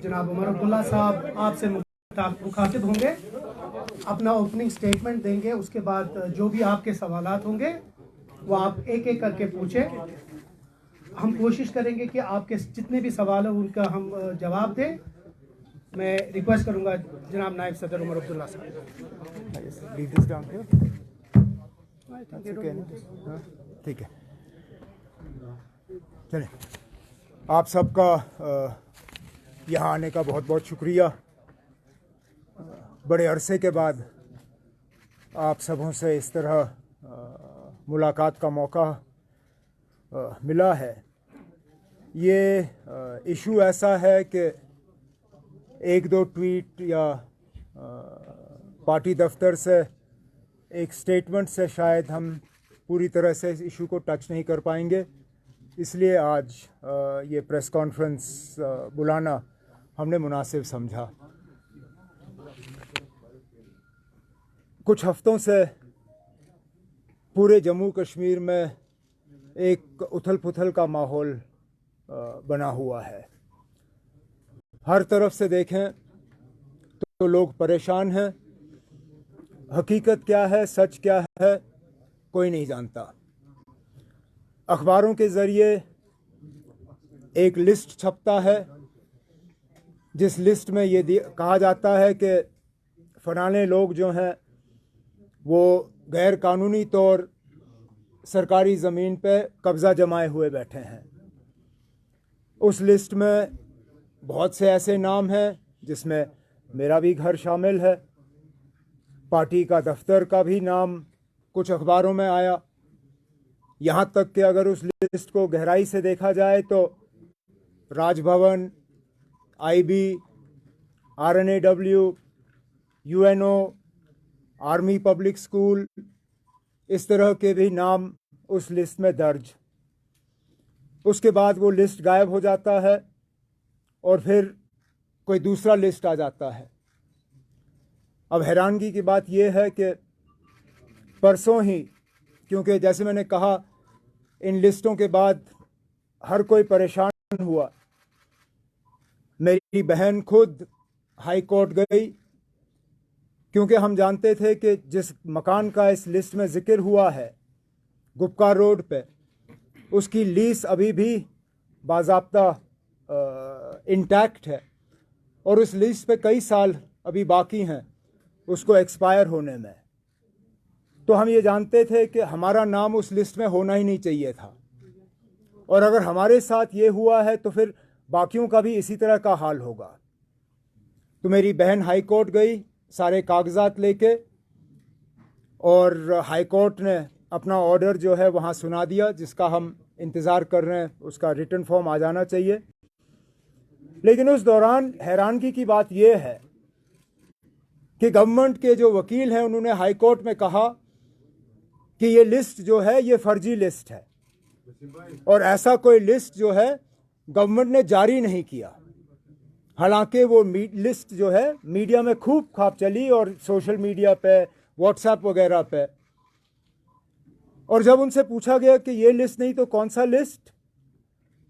जनाब उमर अब्दुल्ला साहब आपसे मुखातिब होंगे, अपना ओपनिंग स्टेटमेंट देंगे। उसके बाद जो भी आपके सवालात होंगे वो आप एक एक करके पूछें। हम कोशिश करेंगे कि आपके जितने भी सवाल हैं उनका हम जवाब दें। मैं रिक्वेस्ट करूंगा जनाब नायब सदर उमर अब्दुल्ला साहब। ठीक है, चलिए। आप सबका यहाँ आने का बहुत बहुत शुक्रिया। बड़े अरसे के बाद आप सबों से इस तरह मुलाकात का मौका मिला है। ये इशू ऐसा है कि एक दो ट्वीट या पार्टी दफ्तर से एक स्टेटमेंट से शायद हम पूरी तरह से इस इशू को टच नहीं कर पाएंगे, इसलिए आज ये प्रेस कॉन्फ्रेंस बुलाना हमने मुनासिब समझा। कुछ हफ्तों से पूरे जम्मू कश्मीर में एक उथल पुथल का माहौल बना हुआ है। हर तरफ से देखें तो लोग परेशान हैं। हकीकत क्या है, सच क्या है, कोई नहीं जानता। अखबारों के ज़रिए एक लिस्ट छपता है, जिस लिस्ट में ये कहा जाता है कि फलाने लोग जो हैं वो गैर कानूनी तौर सरकारी ज़मीन पे कब्ज़ा जमाए हुए बैठे हैं। उस लिस्ट में बहुत से ऐसे नाम हैं जिसमें मेरा भी घर शामिल है। पार्टी का दफ्तर का भी नाम कुछ अखबारों में आया। यहाँ तक कि अगर उस लिस्ट को गहराई से देखा जाए तो Raj Bhavan, IB, RNAW, UNO, army public school, इस तरह के भी नाम उस लिस्ट में दर्ज। उसके बाद वो लिस्ट गायब हो जाता है और फिर कोई दूसरा लिस्ट आ जाता है। अब हैरानगी की बात यह है कि परसों ही, क्योंकि जैसे मैंने कहा इन लिस्टों के बाद हर कोई परेशान हुआ, मेरी बहन खुद हाई कोर्ट गई, क्योंकि हम जानते थे कि जिस मकान का इस लिस्ट में जिक्र हुआ है गुपका रोड पे, उसकी लीज अभी भी बाज़ाब्ता इंटैक्ट है और उस लिस्ट पे कई साल अभी बाकी हैं उसको एक्सपायर होने में। तो हम ये जानते थे कि हमारा नाम उस लिस्ट में होना ही नहीं चाहिए था, और अगर हमारे साथ ये हुआ है तो फिर बाकियों का भी इसी तरह का हाल होगा। तो मेरी बहन हाई कोर्ट गई सारे कागजात लेके, और हाई कोर्ट ने अपना ऑर्डर जो है वहाँ सुना दिया, जिसका हम इंतज़ार कर रहे हैं, उसका रिटन फॉर्म आ जाना चाहिए। लेकिन उस दौरान हैरानगी की बात यह है कि गवर्नमेंट के जो वकील हैं उन्होंने हाई कोर्ट में कहा कि ये लिस्ट जो है ये फर्जी लिस्ट है, और ऐसा कोई लिस्ट जो है गवर्नमेंट ने जारी नहीं किया। हालांकि वो लिस्ट जो है मीडिया में खूब खाप चली और सोशल मीडिया पे, व्हाट्सएप वगैरह पे, और जब उनसे पूछा गया कि ये लिस्ट नहीं तो कौन सा लिस्ट,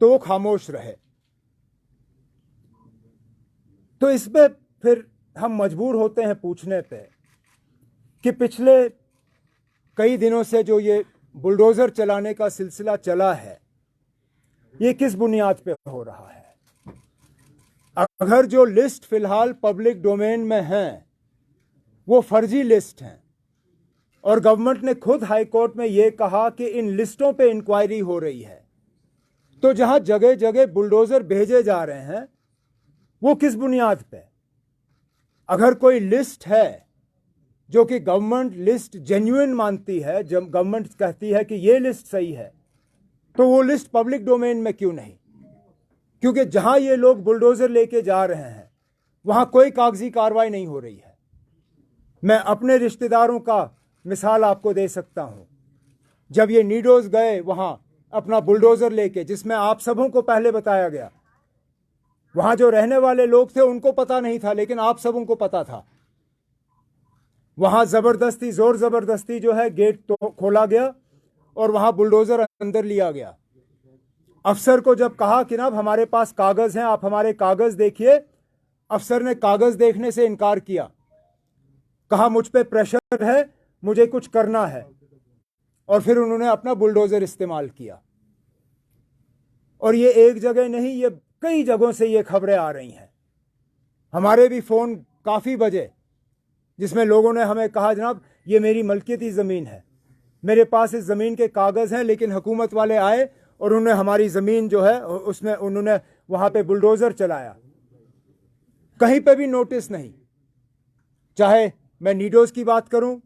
तो वो खामोश रहे। तो इसमें फिर हम मजबूर होते हैं पूछने पे कि पिछले कई दिनों से जो ये बुलडोज़र चलाने का सिलसिला चला है, ये किस बुनियाद पे हो रहा है। अगर जो लिस्ट फिलहाल पब्लिक डोमेन में हैं वो फर्जी लिस्ट हैं, और गवर्नमेंट ने खुद हाई कोर्ट में ये कहा कि इन लिस्टों पे इंक्वायरी हो रही है, तो जहां जगह जगह बुलडोज़र भेजे जा रहे हैं वो किस बुनियाद पे। अगर कोई लिस्ट है जो कि गवर्नमेंट लिस्ट जेन्युइन मानती है, जब गवर्नमेंट कहती है कि ये लिस्ट सही है, तो वो लिस्ट पब्लिक डोमेन में क्यों नहीं? क्योंकि जहां ये लोग बुलडोज़र लेके जा रहे हैं वहां कोई कागजी कार्रवाई नहीं हो रही है। मैं अपने रिश्तेदारों का मिसाल आपको दे सकता हूं। जब ये नीडोज गए वहां अपना बुलडोज़र लेके, जिसमें आप सबों को पहले बताया गया, वहां जो रहने वाले लोग थे उनको पता नहीं था, लेकिन आप सबों को पता था। वहां जबरदस्ती, जोर जबरदस्ती जो है गेट तो खोला गया और वहां बुलडोज़र अंदर लिया गया। अफसर को जब कहा कि ना हमारे पास कागज़ हैं, आप हमारे कागज़ देखिए, अफसर ने कागज देखने से इनकार किया, कहा मुझ पे प्रेशर है, मुझे कुछ करना है, और फिर उन्होंने अपना बुलडोजर इस्तेमाल किया। और ये एक जगह नहीं, ये कई जगहों से ये खबरें आ रही हैं। हमारे भी फ़ोन काफ़ी बजे जिसमें लोगों ने हमें कहा जनाब ये मेरी मलकियती ज़मीन है, मेरे पास इस ज़मीन के कागज़ हैं, लेकिन हुकूमत वाले आए और उन्होंने हमारी ज़मीन जो है उसमें उन्होंने वहाँ पे बुलडोज़र चलाया। कहीं पे भी नोटिस नहीं। चाहे मैं नीडोज़ की बात करूं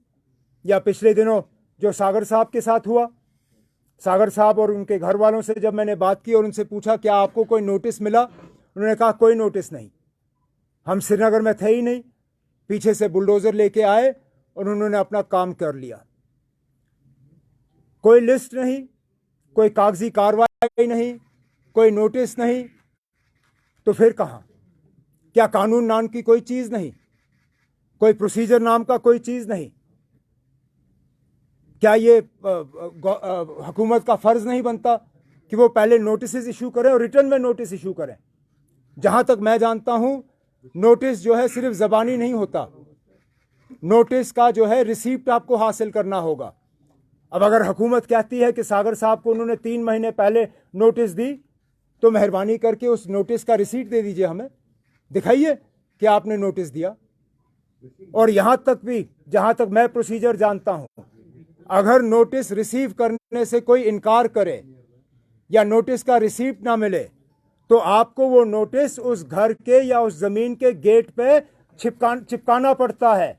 या पिछले दिनों जो सागर साहब के साथ हुआ, सागर साहब और उनके घर वालों से जब मैंने बात की और उनसे पूछा क्या आपको कोई नोटिस मिला, उन्होंने कहा कोई नोटिस नहीं, हम श्रीनगर में थे ही नहीं, पीछे से बुलडोज़र लेके आए और उन्होंने अपना काम कर लिया। कोई लिस्ट नहीं, कोई कागजी कार्रवाई नहीं, कोई नोटिस नहीं, तो फिर कहाँ? क्या कानून नाम की कोई चीज़ नहीं? कोई प्रोसीजर नाम का कोई चीज़ नहीं? क्या ये हुकूमत का फ़र्ज़ नहीं बनता कि वो पहले नोटिस इशू करें और रिटर्न में नोटिस इशू करें? जहाँ तक मैं जानता हूँ नोटिस जो है सिर्फ ज़बानी नहीं होता, नोटिस का जो है रिसीप्ट आपको हासिल करना होगा। अब अगर हुकूमत कहती है कि सागर साहब को उन्होंने 3 महीने पहले नोटिस दी, तो मेहरबानी करके उस नोटिस का रिसीट दे दीजिए, हमें दिखाइए कि आपने नोटिस दिया। और यहाँ तक भी जहाँ तक मैं प्रोसीजर जानता हूँ, अगर नोटिस रिसीव करने से कोई इनकार करे या नोटिस का रिसीप्ट ना मिले, तो आपको वो नोटिस उस घर के या उस ज़मीन के गेट पे चिपकाना पड़ता है।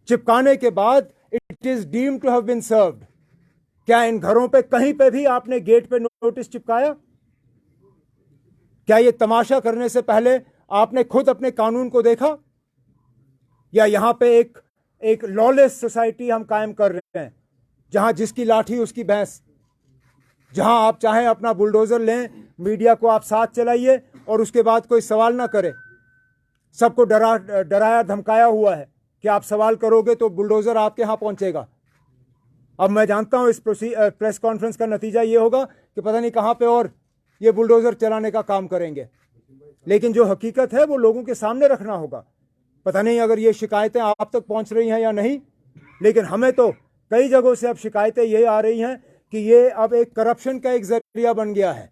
चिपकाने के बाद it is deemed to have been served. क्या इन घरों पे कहीं पे भी आपने गेट पे नोटिस चिपकाया? क्या ये तमाशा करने से पहले आपने खुद अपने कानून को देखा? या यहां पे एक लॉलेस सोसाइटी हम कायम कर रहे हैं, जहां जिसकी लाठी उसकी भैंस, जहां आप चाहें अपना बुलडोजर लें, मीडिया को आप साथ चलाइए और उसके बाद कोई सवाल ना करे। सबको डराया धमकाया हुआ है कि आप सवाल करोगे तो बुलडोजर आपके यहां पहुंचेगा। अब मैं जानता हूं इस प्रेस कॉन्फ्रेंस का नतीजा ये होगा कि पता नहीं कहां पे और ये बुलडोजर चलाने का काम करेंगे, लेकिन जो हकीकत है वो लोगों के सामने रखना होगा। पता नहीं अगर ये शिकायतें आप तक पहुंच रही हैं या नहीं, लेकिन हमें तो कई जगहों से अब शिकायतें ये आ रही हैं कि ये अब एक करप्शन का एक जरिया बन गया है।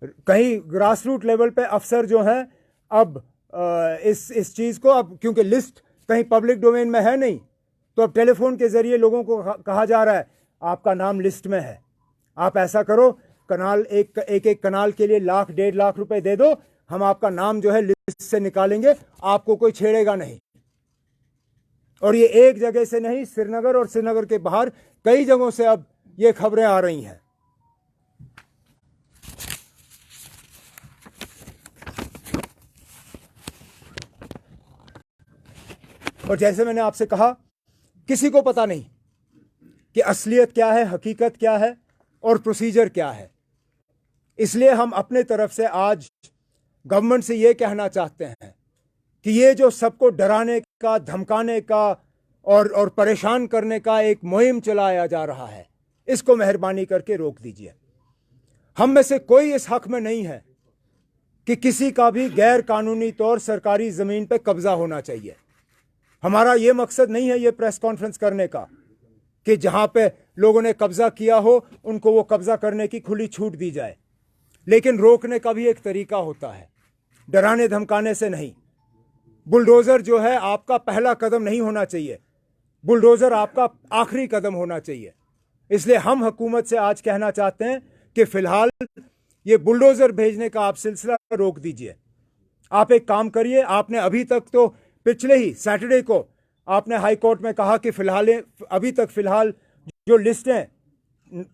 कहीं ग्रास रूट लेवल पे अफसर जो हैं अब इस चीज़ को, अब क्योंकि लिस्ट कहीं पब्लिक डोमेन में है नहीं, तो अब टेलीफोन के जरिए लोगों को कहा जा रहा है आपका नाम लिस्ट में है, आप ऐसा करो कनाल एक कनाल के लिए 1,00,000-1.5 लाख रुपए दे दो, हम आपका नाम जो है लिस्ट से निकालेंगे, आपको कोई छेड़ेगा नहीं। और ये एक जगह से नहीं, श्रीनगर और श्रीनगर के बाहर कई जगहों से अब ये खबरें आ रही हैं। और जैसे मैंने आपसे कहा, किसी को पता नहीं कि असलियत क्या है, हकीकत क्या है और प्रोसीजर क्या है। इसलिए हम अपने तरफ से आज गवर्नमेंट से ये कहना चाहते हैं कि ये जो सबको डराने का, धमकाने का और परेशान करने का एक मुहिम चलाया जा रहा है, इसको मेहरबानी करके रोक दीजिए। हम में से कोई इस हक में नहीं है कि किसी का भी गैर कानूनी तौर सरकारी ज़मीन पर कब्जा होना चाहिए। हमारा ये मकसद नहीं है ये प्रेस कॉन्फ्रेंस करने का कि जहां पे लोगों ने कब्जा किया हो उनको वो कब्जा करने की खुली छूट दी जाए, लेकिन रोकने का भी एक तरीका होता है, डराने धमकाने से नहीं। बुलडोज़र जो है आपका पहला कदम नहीं होना चाहिए, बुलडोज़र आपका आखिरी कदम होना चाहिए। इसलिए हम हुकूमत से आज कहना चाहते हैं कि फ़िलहाल ये बुलडोज़र भेजने का आप सिलसिला रोक दीजिए। आप एक काम करिए, आपने अभी तक तो पिछले ही सैटरडे को आपने हाई कोर्ट में कहा कि अभी तक फ़िलहाल जो लिस्टें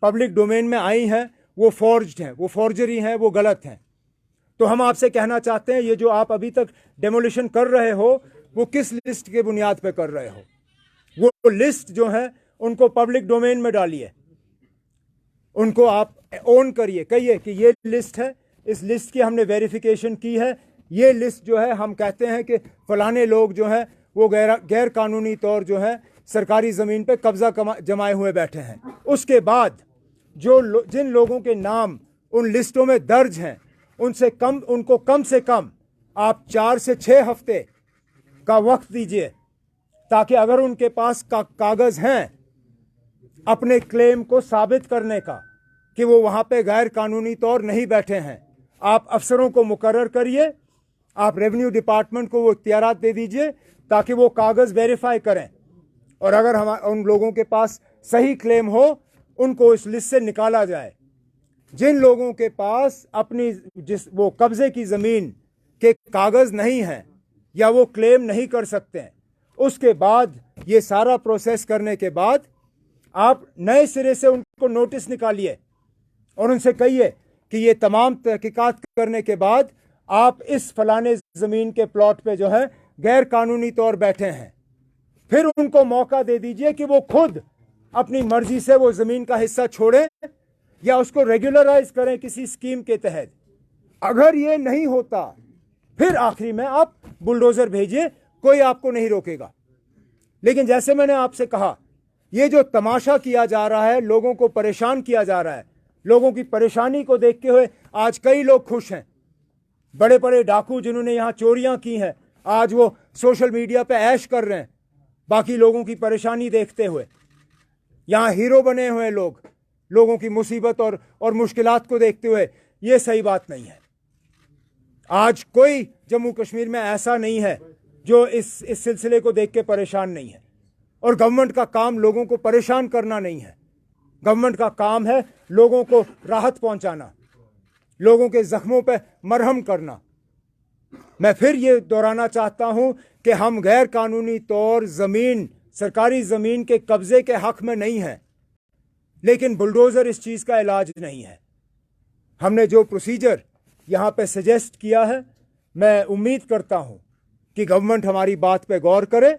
पब्लिक डोमेन में आई हैं वो फॉर्ज्ड हैं, वो फॉर्जरी हैं, वो गलत हैं। तो हम आपसे कहना चाहते हैं ये जो आप अभी तक डेमोलिशन कर रहे हो वो किस लिस्ट के बुनियाद पे कर रहे हो? वो लिस्ट जो है उनको पब्लिक डोमेन में डालिए, उनको आप ओन करिए, कहिए कि ये लिस्ट है, इस लिस्ट की हमने वेरिफिकेशन की है, ये लिस्ट जो है हम कहते हैं कि फलाने लोग जो हैं वो गैर कानूनी तौर जो है सरकारी ज़मीन पे कब्जा जमाए हुए बैठे हैं। उसके बाद जिन लोगों के नाम उन लिस्टों में दर्ज हैं उनको कम से कम आप 4 से 6 हफ्ते का वक्त दीजिए, ताकि अगर उनके पास कागज हैं अपने क्लेम को साबित करने का कि वो वहां पे गैर कानूनी तौर नहीं बैठे हैं, आप अफसरों को मुकर्रर करिए, आप रेवेन्यू डिपार्टमेंट को वो इख्तियारात दे दीजिए ताकि वो कागज वेरीफाई करें, और अगर हम उन लोगों के पास सही क्लेम हो उनको इस लिस्ट से निकाला जाए। जिन लोगों के पास अपनी वो कब्जे की जमीन के कागज नहीं हैं या वो क्लेम नहीं कर सकते हैं, उसके बाद ये सारा प्रोसेस करने के बाद आप नए सिरे से उनको नोटिस निकालिए और उनसे कहिए कि ये तमाम तहकीकात करने के बाद आप इस फलाने ज़मीन के प्लॉट पे जो है गैर कानूनी तौर बैठे हैं। फिर उनको मौका दे दीजिए कि वो खुद अपनी मर्जी से वो ज़मीन का हिस्सा छोड़ें या उसको रेगुलराइज करें किसी स्कीम के तहत। अगर ये नहीं होता फिर आखिरी में आप बुलडोज़र भेजिए, कोई आपको नहीं रोकेगा। लेकिन जैसे मैंने आपसे कहा, ये जो तमाशा किया जा रहा है, लोगों को परेशान किया जा रहा है, लोगों की परेशानी को देखते हुए आज कई लोग खुश हैं। बड़े बड़े डाकू जिन्होंने यहाँ चोरियां की हैं, आज वो सोशल मीडिया पे ऐश कर रहे हैं बाकी लोगों की परेशानी देखते हुए। यहाँ हीरो बने हुए लोग लोगों की मुसीबत और मुश्किलात को देखते हुए, ये सही बात नहीं है। आज कोई जम्मू कश्मीर में ऐसा नहीं है जो इस सिलसिले को देख के परेशान नहीं है। और गवर्नमेंट का काम लोगों को परेशान करना नहीं है, गवर्नमेंट का काम है लोगों को राहत पहुंचाना, लोगों के जख्मों पे मरहम करना। मैं फिर ये दोहराना चाहता हूं कि हम गैर कानूनी तौर ज़मीन, सरकारी ज़मीन के कब्जे के हक में नहीं हैं, लेकिन बुलडोज़र इस चीज़ का इलाज नहीं है। हमने जो प्रोसीजर यहाँ पे सजेस्ट किया है, मैं उम्मीद करता हूँ कि गवर्नमेंट हमारी बात पे गौर करे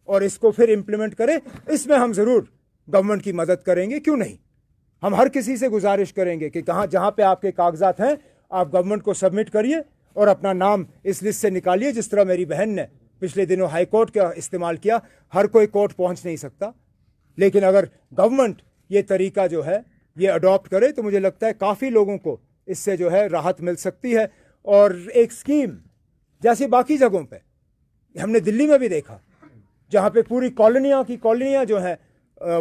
और इसको फिर इम्प्लीमेंट करे। इसमें हम ज़रूर गवर्नमेंट की मदद करेंगे, क्यों नहीं। हम हर किसी से गुजारिश करेंगे कि जहाँ पे आपके कागजात हैं आप गवर्नमेंट को सबमिट करिए और अपना नाम इस लिस्ट से निकालिए। जिस तरह मेरी बहन ने पिछले दिनों हाई कोर्ट का इस्तेमाल किया, हर कोई कोर्ट पहुँच नहीं सकता, लेकिन अगर गवर्नमेंट ये तरीका जो है ये अडॉप्ट करे तो मुझे लगता है काफ़ी लोगों को इससे जो है राहत मिल सकती है। और एक स्कीम जैसी बाकी जगहों पे हमने दिल्ली में भी देखा, जहाँ पे पूरी कॉलोनियाँ जो हैं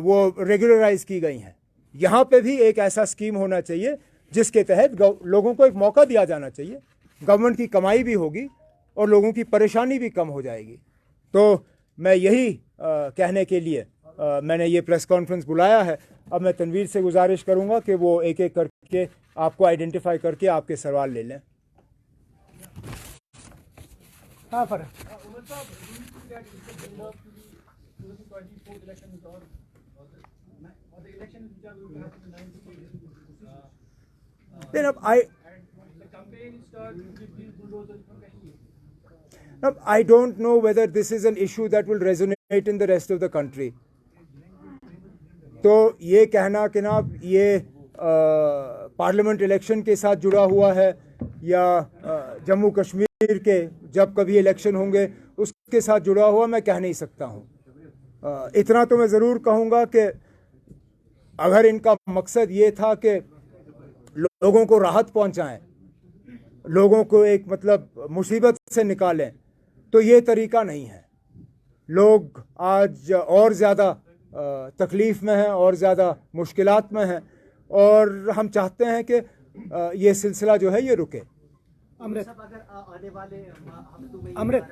वो रेगुलराइज की गई हैं, यहाँ पे भी एक ऐसा स्कीम होना चाहिए जिसके तहत लोगों को एक मौका दिया जाना चाहिए। गवर्नमेंट की कमाई भी होगी और लोगों की परेशानी भी कम हो जाएगी। तो मैं यही कहने के लिए मैंने ये प्रेस कॉन्फ्रेंस बुलाया है। अब मैं तनवीर से गुजारिश करूँगा कि वो एक एक करके आपको आइडेंटिफाई करके आपके सवाल ले लें। हाँ फर Then I don't know whether this is an issue that will resonate in the rest of the country. तो ये कहना कि ना ये पार्लियामेंट इलेक्शन के साथ जुड़ा हुआ है या जम्मू कश्मीर के जब कभी इलेक्शन होंगे उसके साथ जुड़ा हुआ, मैं कह नहीं सकता हूँ। इतना तो मैं ज़रूर कहूँगा कि अगर इनका मकसद ये था कि लोगों को राहत पहुँचाएं, लोगों को एक मतलब मुसीबत से निकालें, तो ये तरीका नहीं है। लोग आज और ज़्यादा तकलीफ़ में हैं और ज़्यादा मुश्किलात में हैं और हम चाहते हैं कि ये सिलसिला जो है ये रुके। अमृत आने वाले अमृत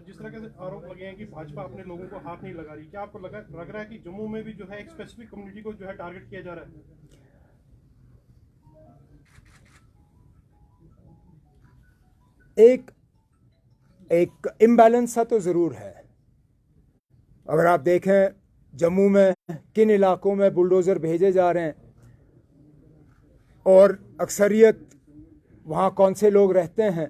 जिस तरह के आरोप लगे हैं कि भाजपा अपने लोगों को हाथ नहीं लगा रही, क्या आपको लग रहा है कि जम्मू में भी जो है एक स्पेसिफिक कम्युनिटी को जो है टारगेट किया जा रहा है? एक इम्बैलेंस सा तो ज़रूर है। अगर आप देखें जम्मू में किन इलाकों में बुलडोज़र भेजे जा रहे हैं और अक्सरियत वहाँ कौन से लोग रहते हैं,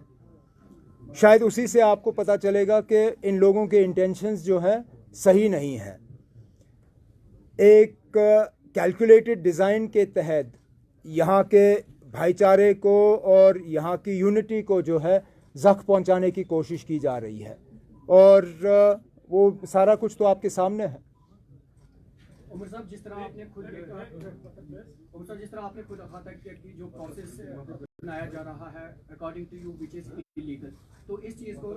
शायद उसी से आपको पता चलेगा कि इन लोगों के इंटेंशंस जो हैं सही नहीं हैं। एक कैलकुलेटेड डिज़ाइन के तहत यहाँ के भाईचारे को और यहाँ की यूनिटी को जो है ज़ख्म पहुँचाने की कोशिश की जा रही है और वो सारा कुछ तो आपके सामने है। उमर साहब, जिस तरह आपने खुद तो सर जिस तरह आपने खुद कहा था कि जो प्रोसेस बनाया जा रहा है according to you which is illegal, तो इस चीज़ को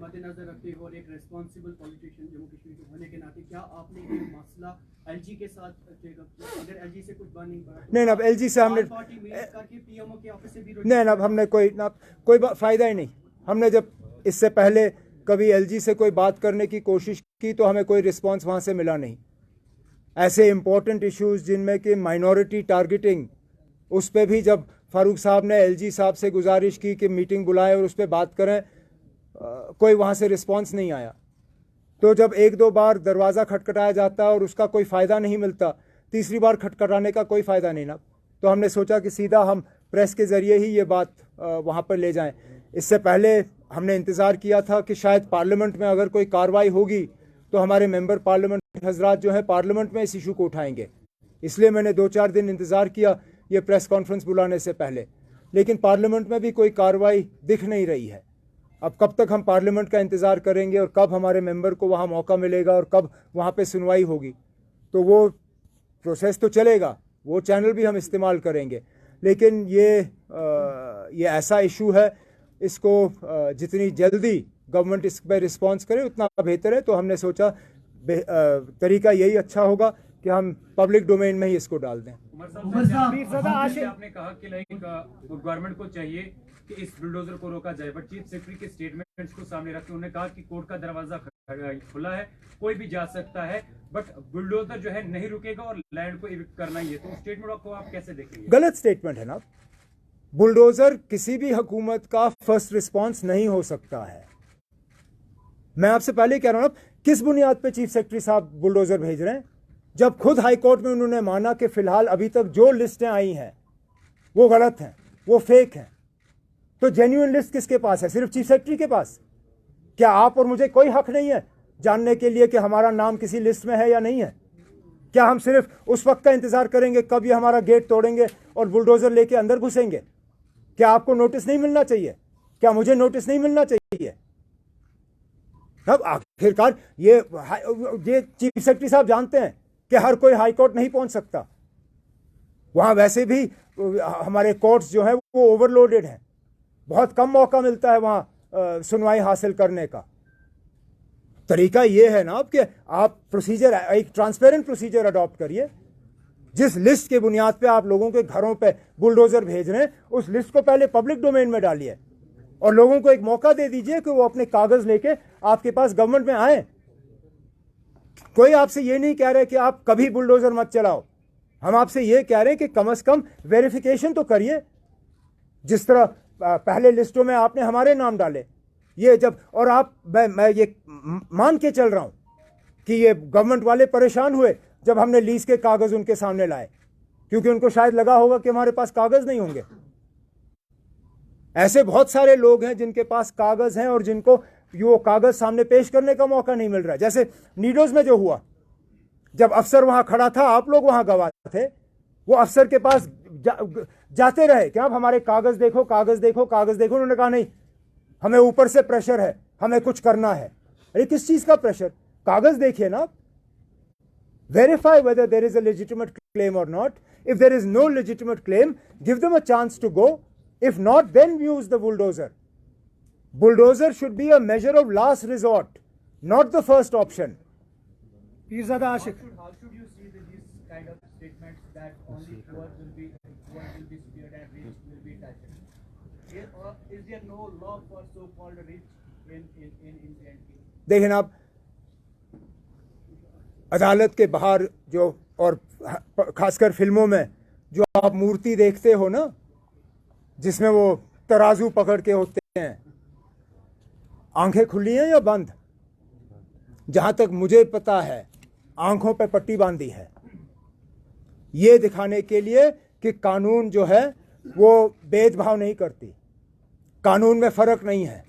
मद्देनजर रखते हुए और एक रिस्पॉन्सिबल पॉलिटिशियन जम्मू कश्मीर के होने के नाते क्या आपने ये मसला एलजी के साथ टेक अप किया? अगर एलजी से कुछ बन नहीं पड़ा नहीं ना, एलजी से हमने पार्टी में करके पीएमओ के ऑफिस से भी नहीं ना, हमने कोई फ़ायदा ही नहीं। हमने जब इससे पहले कभी एलजी से कोई बात करने की कोशिश की तो हमें कोई रिस्पांस वहाँ से मिला नहीं। ऐसे इम्पोर्टेंट इश्यूज़ जिनमें कि माइनॉरिटी टारगेटिंग, उस पर भी जब फारूक साहब ने एलजी साहब से गुजारिश की कि मीटिंग बुलाएं और उस पर बात करें, कोई वहाँ से रिस्पांस नहीं आया। तो जब एक दो बार दरवाज़ा खटखटाया जाता और उसका कोई फ़ायदा नहीं मिलता, तीसरी बार खटखटाने का कोई फ़ायदा नहीं ना, तो हमने सोचा कि सीधा हम प्रेस के ज़रिए ही ये बात वहाँ पर ले जाएं। इससे पहले हमने इंतज़ार किया था कि शायद पार्लियामेंट में अगर कोई कार्रवाई होगी तो हमारे मेंबर पार्लियामेंट हजरात जो है पार्लियामेंट में इस इशू को उठाएंगे। इसलिए मैंने 2-4 दिन इंतज़ार किया ये प्रेस कॉन्फ्रेंस बुलाने से पहले, लेकिन पार्लियामेंट में भी कोई कार्रवाई दिख नहीं रही है। अब कब तक हम पार्लियामेंट का इंतज़ार करेंगे और कब हमारे मेंबर को वहाँ मौका मिलेगा और कब वहाँ पे सुनवाई होगी? तो वो प्रोसेस तो चलेगा, वो चैनल भी हम इस्तेमाल करेंगे, लेकिन ये ऐसा इशू है, इसको जितनी जल्दी गवर्नमेंट इस पर रिस्पॉन्स करे उतना बेहतर है। तो हमने सोचा तरीका यही अच्छा होगा कि हम पब्लिक डोमेन में ही इसको डाल दें। आपने कहा कि गवर्नमेंट को चाहिए कि इस बुलडोजर को रोका जाए, बट चीफ सेक्रेटरी के स्टेटमेंट्स को सामने रखते उन्होंने कहा कि कोर्ट का दरवाजा खुला है, कोई भी जा सकता है, बट बुलडोजर जो है नहीं रुकेगा और लैंड को इविक्ट करना ही है। तो स्टेटमेंट को आप कैसे देखेंगे? गलत स्टेटमेंट है ना। बुलडोजर किसी भी हुकूमत का फर्स्ट रिस्पॉन्स नहीं हो सकता है। मैं आपसे पहले कह रहा हूं, किस बुनियाद पे चीफ सेक्रेटरी साहब बुलडोजर भेज रहे हैं? जब खुद हाई कोर्ट में उन्होंने माना कि फिलहाल अभी तक जो लिस्टें आई हैं वो गलत हैं, वो फेक हैं, तो जेन्युइन लिस्ट किसके पास है? सिर्फ चीफ सेक्रेटरी के पास। क्या आप और मुझे कोई हक नहीं है जानने के लिए कि हमारा नाम किसी लिस्ट में है या नहीं है? क्या हम सिर्फ उस वक्त का इंतजार करेंगे कब ये हमारा गेट तोड़ेंगे और बुलडोजर लेके अंदर घुसेंगे? क्या आपको नोटिस नहीं मिलना चाहिए? क्या मुझे नोटिस नहीं मिलना चाहिए? अब आखिरकार ये चीफ सेक्रेटरी साहब जानते हैं कि हर कोई हाई कोर्ट नहीं पहुंच सकता। वहां वैसे भी हमारे कोर्ट्स जो है वो ओवरलोडेड हैं, बहुत कम मौका मिलता है वहां सुनवाई हासिल करने का। तरीका ये है ना कि आप प्रोसीजर, एक ट्रांसपेरेंट प्रोसीजर अडॉप्ट करिए। जिस लिस्ट के बुनियाद पे आप लोगों के घरों पे बुलडोजर भेज रहे हैं, उस लिस्ट को पहले पब्लिक डोमेन में डालिए और लोगों को एक मौका दे दीजिए कि वो अपने कागज लेके आपके पास गवर्नमेंट में आए। कोई आपसे ये नहीं कह रहे कि आप कभी बुलडोजर मत चलाओ, हम आपसे ये कह रहे हैं कि कम से कम वेरिफिकेशन तो करिए। जिस तरह पहले लिस्टों में आपने हमारे नाम डाले, ये जब, और आप, मैं ये मान के चल रहा हूं कि ये गवर्नमेंट वाले परेशान हुए जब हमने लीज के कागज उनके सामने लाए, क्योंकि उनको शायद लगा होगा कि हमारे पास कागज नहीं होंगे। ऐसे बहुत सारे लोग हैं जिनके पास कागज हैं और जिनको वो कागज सामने पेश करने का मौका नहीं मिल रहा है। जैसे नीडोज में जो हुआ, जब अफसर वहां खड़ा था, आप लोग वहां गवाह थे, वो अफसर के पास जाते रहे कि आप हमारे कागज देखो, कागज देखो, कागज देखो। उन्होंने कहा नहीं, हमें ऊपर से प्रेशर है, हमें कुछ करना है। अरे किस चीज का प्रेशर? कागज देखिए ना, verify whether there is a legitimate claim or not. If there is no legitimate claim, give them a chance to go. If not, then use the bulldozer. Bulldozer should be a measure of last resort, not the first option. Peerzada Ashiq, How should you see these kind of statements that only poor will be spared and rich will be touched? Is there no law for so-called rich in India? देखें आप, अदालत के बाहर जो, और खासकर फिल्मों में जो आप मूर्ति देखते हो ना, जिसमें वो तराजू पकड़ के होते हैं, आंखें खुली हैं या बंद? जहां तक मुझे पता है आंखों पे पट्टी बांधी है, ये दिखाने के लिए कि कानून जो है वो भेदभाव नहीं करती, कानून में फर्क नहीं है।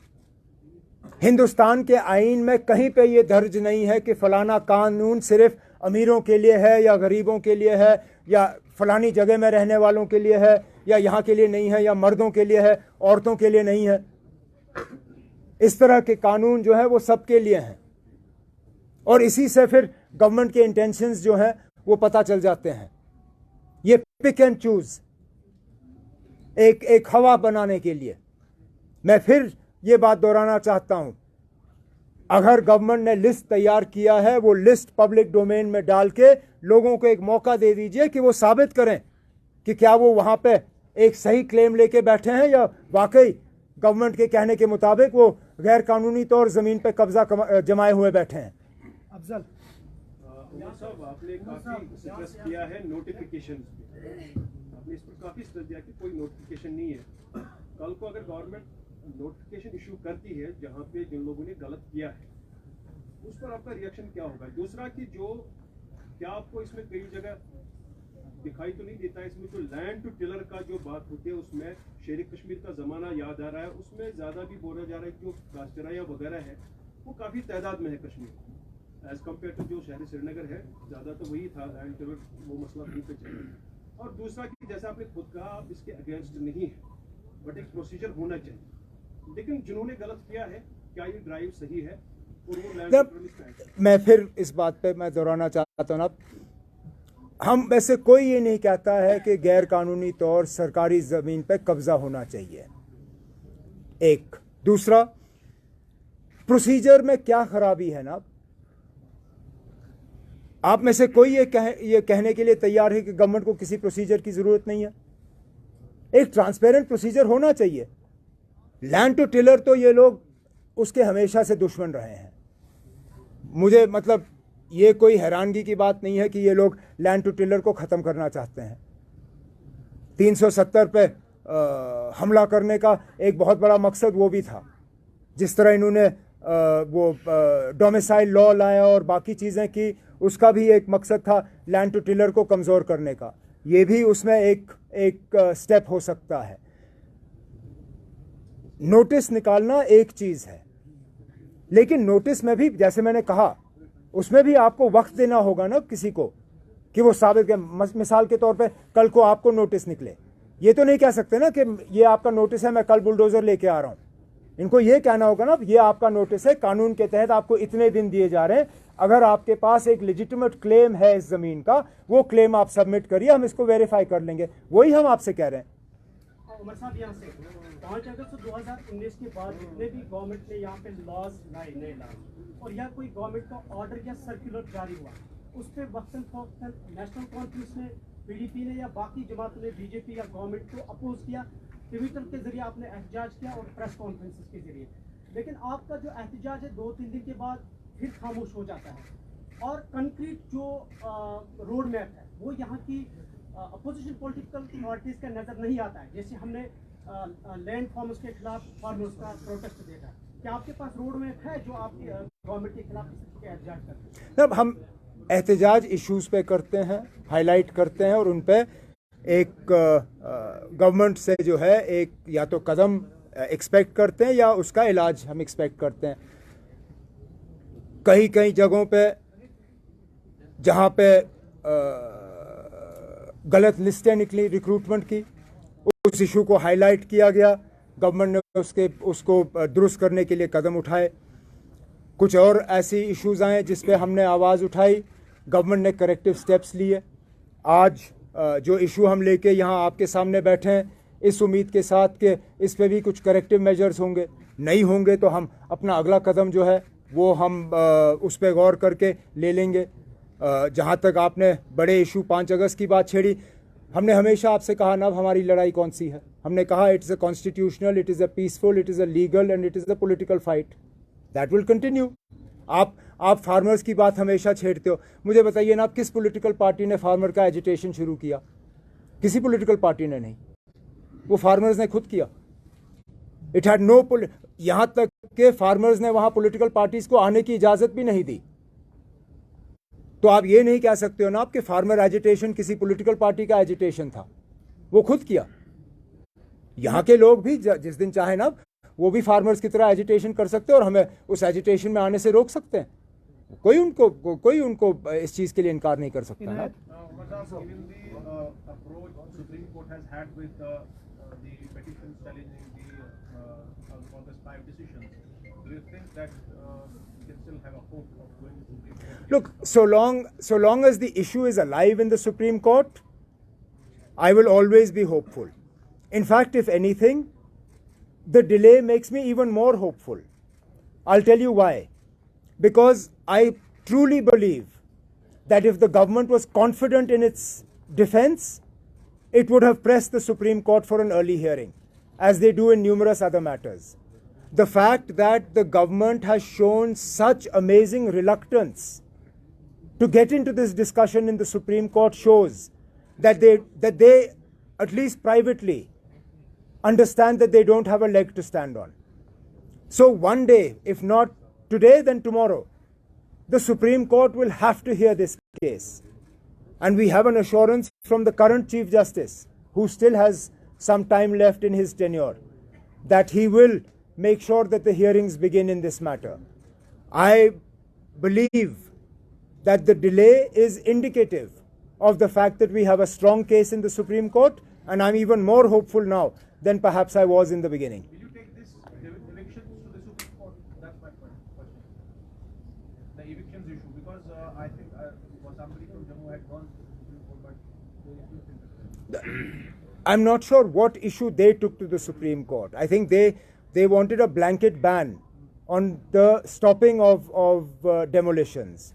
हिंदुस्तान के आईन में कहीं पे ये दर्ज नहीं है कि फलाना कानून सिर्फ अमीरों के लिए है या गरीबों के लिए है या फलानी जगह में रहने वालों के लिए है या यहाँ के लिए नहीं है या मर्दों के लिए है, औरतों के लिए नहीं है। इस तरह के कानून जो है वो सबके लिए हैं, और इसी से फिर गवर्नमेंट के इंटेंशंस जो हैं वो पता चल जाते हैं। ये पिक एंड चूज एक हवा बनाने के लिए। मैं फिर ये बात दोहराना चाहता हूं, अगर गवर्नमेंट ने लिस्ट तैयार किया है, वो लिस्ट पब्लिक डोमेन में डाल के लोगों को एक मौका दे दीजिए कि वो साबित करें कि क्या वो वहां पे एक सही क्लेम लेके बैठे हैं या वाकई गवर्नमेंट के कहने के मुताबिक वो गैर कानूनी तौर जमीन पे कब्जा जमाए हुए बैठे हैं। अफजल उमर साहब, आपने काफी स्ट्रेस किया है नोटिफिकेशन पे, आपने इस पर काफी स्ट्रेस दिया कि कोई नोटिफिकेशन नहीं है। कल को अगर गवर्नमेंट नोटिफिकेशन इशू करती है जहां पे जिन लोगों ने गलत किया है, उस पर आपका रिएक्शन क्या होगा? दूसरा कि जो क्या आपको इसमें कई जगह दिखाई तो नहीं देता, इसमें जो लैंड टू टिलर का जो बात होती है उसमें शेर कश्मीर का जमाना याद आ रहा है, उसमें ज्यादा भी बोला जा रहा है कि जो काश्तराया वगैरह है वो काफी तादाद में है कश्मीर एज कम्पेयर टू जो शहर श्रीनगर है, ज्यादा तो वही था लैंड टिलर, वो मसला वहीं पे चल रहा है। और दूसरा कि जैसे आपने खुद कहा, आप इसके अगेंस्ट नहीं है, बट एक प्रोसीजर होना चाहिए। लेकिन जिन्होंने गलत किया है, क्या ये ड्राइव सही है? और वो लैंड मैं फिर इस बात पे मैं दोहराना चाहता हूँ ना, हम वैसे कोई ये नहीं कहता है कि गैर कानूनी तौर सरकारी ज़मीन पे कब्जा होना चाहिए। एक दूसरा, प्रोसीजर में क्या खराबी है ना, आप में से कोई ये कहने के लिए तैयार है कि गवर्नमेंट को किसी प्रोसीजर की ज़रूरत नहीं है? एक ट्रांसपेरेंट प्रोसीजर होना चाहिए। लैंड टू टिलर तो ये लोग उसके हमेशा से दुश्मन रहे हैं। मुझे मतलब ये कोई हैरानगी की बात नहीं है कि ये लोग लैंड टू टिलर को ख़त्म करना चाहते हैं। 370 पे हमला करने का एक बहुत बड़ा मकसद वो भी था। जिस तरह इन्होंने वो डोमिसाइल लॉ लाया और बाकी चीज़ें की, उसका भी एक मकसद था लैंड टू टिलर को कमज़ोर करने का। ये भी उसमें एक स्टेप हो सकता है। नोटिस निकालना एक चीज़ है, लेकिन नोटिस में भी जैसे मैंने कहा, उसमें भी आपको वक्त देना होगा ना किसी को कि वो साबित करे। मिसाल के तौर पे कल को आपको नोटिस निकले, ये तो नहीं कह सकते ना कि ये आपका नोटिस है, मैं कल बुलडोज़र लेके आ रहा हूँ। इनको ये कहना होगा ना, ये आपका नोटिस है, कानून के तहत आपको इतने दिन दिए जा रहे हैं, अगर आपके पास एक लेजिटिमेट क्लेम है इस ज़मीन का, वो क्लेम आप सबमिट करिए, हम इसको वेरीफाई कर लेंगे। वही हम आपसे कह रहे हैं। उमर साहब, यहाँ से 5 अगस्त 2019 के बाद जितने भी गवर्नमेंट ने यहाँ पे लॉज लाए, नए लॉज, और या कोई गवर्नमेंट का ऑर्डर या सर्कुलर जारी हुआ, उस पर वक्तन फौक्तन नेशनल कॉन्फ्रेंस ने, पीडीपी ने या बाकी जमातों ने, बीजेपी या गवर्नमेंट को अपोज किया, ट्विटर के जरिए आपने एहतजाज किया और प्रेस कॉन्फ्रेंसेस के जरिए। लेकिन आपका जो एहतजाज है 2-3 दिन के बाद फिर खामोश हो जाता है और कंक्रीट जो रोड मैप है वो यहाँ की अपोजिशन पॉलिटिकल पार्टीज का नज़र नहीं आता है। जैसे हमने लैंड फार्मर्स के खिलाफ फार्मर्स का प्रोटेस्ट देखा, क्या आपके पास रोड मैप है जो आपकी गवर्नमेंट के खिलाफ इस एहतजाज करते हैं? अब हम एहतजाज इश्यूज़ पे करते हैं, हाईलाइट करते हैं और उन पे एक गवर्नमेंट से जो है एक या तो कदम एक्सपेक्ट करते हैं या उसका इलाज हम एक्सपेक्ट करते हैं। कई जगहों पे जहाँ पे गलत लिस्टें निकली रिक्रूटमेंट की, उस इशू को हाईलाइट किया गया, गवर्नमेंट ने उसको दुरुस्त करने के लिए कदम उठाए। कुछ और ऐसी इश्यूज़ आए जिस पे हमने आवाज़ उठाई, गवर्नमेंट ने करेक्टिव स्टेप्स लिए। आज जो इशू हम लेके यहाँ आपके सामने बैठे हैं, इस उम्मीद के साथ कि इस पे भी कुछ करेक्टिव मेजर्स होंगे। नहीं होंगे तो हम अपना अगला कदम जो है वो हम उस पर गौर करके ले लेंगे। जहाँ तक आपने बड़े इशू 5 अगस्त की बात छेड़ी, हमने हमेशा आपसे कहा ना हमारी लड़ाई कौन सी है। हमने कहा it is a constitutional, it is a peaceful, it is a legal and it is a political fight that will continue. आप फार्मर्स की बात हमेशा छेड़ते हो। मुझे बताइए ना, आप किस पॉलिटिकल पार्टी ने फार्मर का एजिटेशन शुरू किया? किसी पॉलिटिकल पार्टी ने नहीं, वो फार्मर्स ने खुद किया। इट हैड नो, यहां तक के फार्मर्स ने वहां पॉलिटिकल पार्टीज को आने की इजाजत भी नहीं दी। तो आप ये नहीं कह सकते हो ना आपके फार्मर एजिटेशन किसी पॉलिटिकल पार्टी का एजिटेशन था, वो खुद किया। यहां के लोग भी जिस दिन चाहे ना वो भी फार्मर्स की तरह एजिटेशन कर सकते हैं और हमें उस एजिटेशन में आने से रोक सकते हैं। कोई उनको इस चीज के लिए इनकार नहीं कर सकता ना। Look, so long as the issue is alive in the Supreme Court, I will always be hopeful. In fact, if anything, the delay makes me even more hopeful. I'll tell you why. Because I truly believe that if the government was confident in its defense, it would have pressed the Supreme Court for an early hearing, as they do in numerous other matters. The fact that the government has shown such amazing reluctance to get into this discussion in the Supreme Court shows that they, at least privately, understand that they don't have a leg to stand on. So one day, if not today, then tomorrow, the Supreme Court will have to hear this case. And we have an assurance from the current Chief Justice, who still has some time left in his tenure, that he will make sure that the hearings begin in this matter. I believe that the delay is indicative of the fact that we have a strong case in the Supreme Court, and I'm even more hopeful now than perhaps I was in the beginning. Will you take this elections to the Supreme Court? That's my question. The evictions issue, because I think somebody from Jammu had gone to the Supreme Court, but I'm not sure what issue they took to the Supreme Court. I think they wanted a blanket ban on the stopping of demolitions.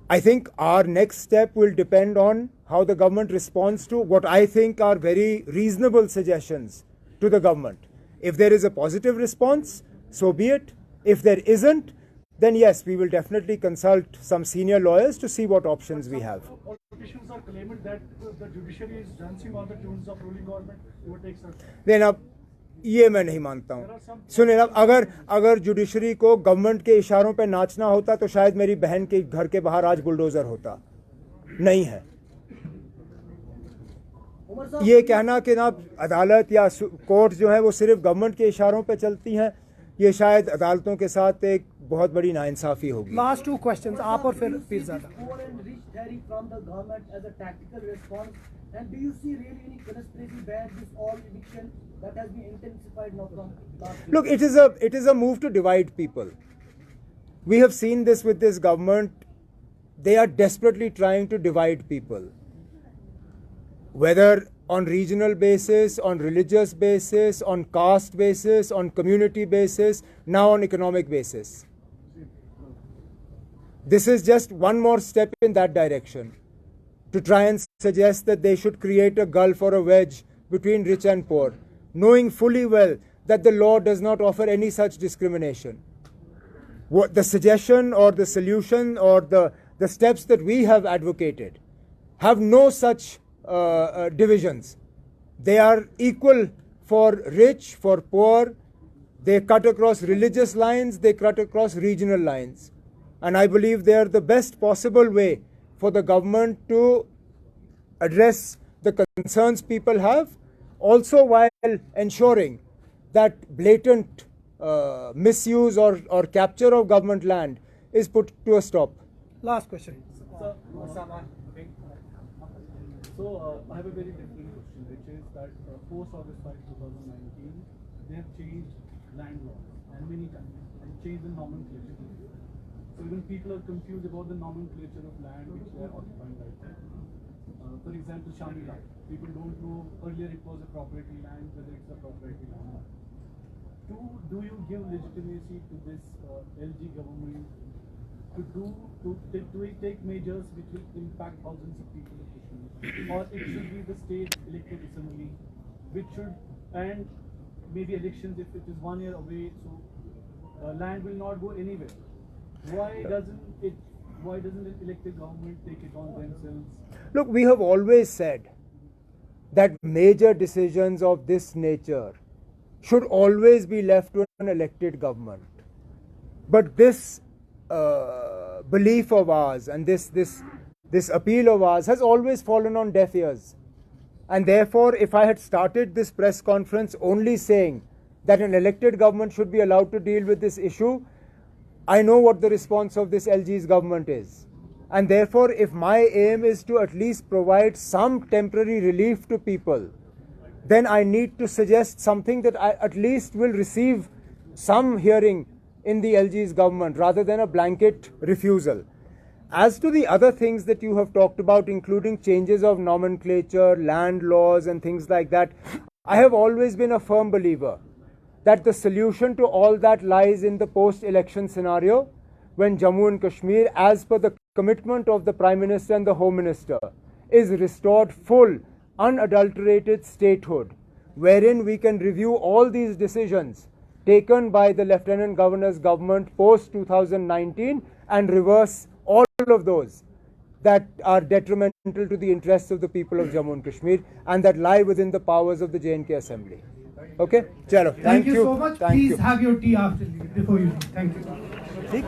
I think our next step will depend on how the government responds to what I think are very reasonable suggestions to the government. If there is a positive response, so be it. If there isn't, then yes, we will definitely consult some senior lawyers to see what options we have. Politicians are claiming that the judiciary is dancing on the tunes of ruling government. You would take such. Then अब ये मैं नहीं मानता हूँ. सुने अब अगर judiciary को गवर्नमेंट के इशारों पे नाचना होता तो शायद मेरी बहन के घर के बाहर आज बुलडोजर होता. नहीं है. ये कहना कि ना अदालत या कोर्ट जो है वो सिर्फ गवर्नमेंट के इशारों पे चलती हैं, ये शायद अदालतों के साथ एक बहुत बड़ी नाइंसाफी होगी. लास्ट 2 क्वेश्चंस आप और फिर Pirzada. from the government as a tactical response, and do you see really any conspiracy behind this all eviction that has been intensified now from last week? Look, it is a move to divide people. We have seen this with this government. They are desperately trying to divide people, whether on regional basis, on religious basis, on caste basis, on community basis, now on economic basis. This is just one more step in that direction, to try and suggest that they should create a gulf or a wedge between rich and poor, knowing fully well that the law does not offer any such discrimination. What the suggestion or the solution or the steps that we have advocated have no such divisions. They are equal for rich, for poor. They cut across religious lines, they cut across regional lines. And I believe they are the best possible way for the government to address the concerns people have, also while ensuring that blatant misuse or capture of government land is put to a stop. Last question. So I have a very different question, which is that post August 5, 2019, they have changed land laws and many times and changed the nomenclature. So even people are confused about the nomenclature of land which they are occupying right now. For example, Shamila. People don't know, earlier it was a proprietary land, whether it's a proprietary land. Do you give legitimacy to this LG government to take measures which will impact thousands of people in Kashmir? Or it should be the state elected assembly, which should, and maybe elections if it is 1 year away, so land will not go anywhere. Why doesn't the elected government take it on themselves? Look, we have always said that major decisions of this nature should always be left to an elected government. But this belief of ours and this appeal of ours has always fallen on deaf ears. And therefore, if I had started this press conference only saying that an elected government should be allowed to deal with this issue, I know what the response of this LG's government is. And therefore, if my aim is to at least provide some temporary relief to people, then I need to suggest something that I at least will receive some hearing in the LG's government rather than a blanket refusal. As to the other things that you have talked about, including changes of nomenclature, land laws, and things like that, I have always been a firm believer that the solution to all that lies in the post-election scenario, when Jammu and Kashmir, as per the commitment of the Prime Minister and the Home Minister, is restored full, unadulterated statehood, wherein we can review all these decisions taken by the Lieutenant Governor's government post-2019 and reverse all of those that are detrimental to the interests of the people of Jammu and Kashmir and that lie within the powers of the J&K Assembly. Okay? Chalo. Thank you so much. Thank Please you. have your tea after before you leave. Thank you. ठीक?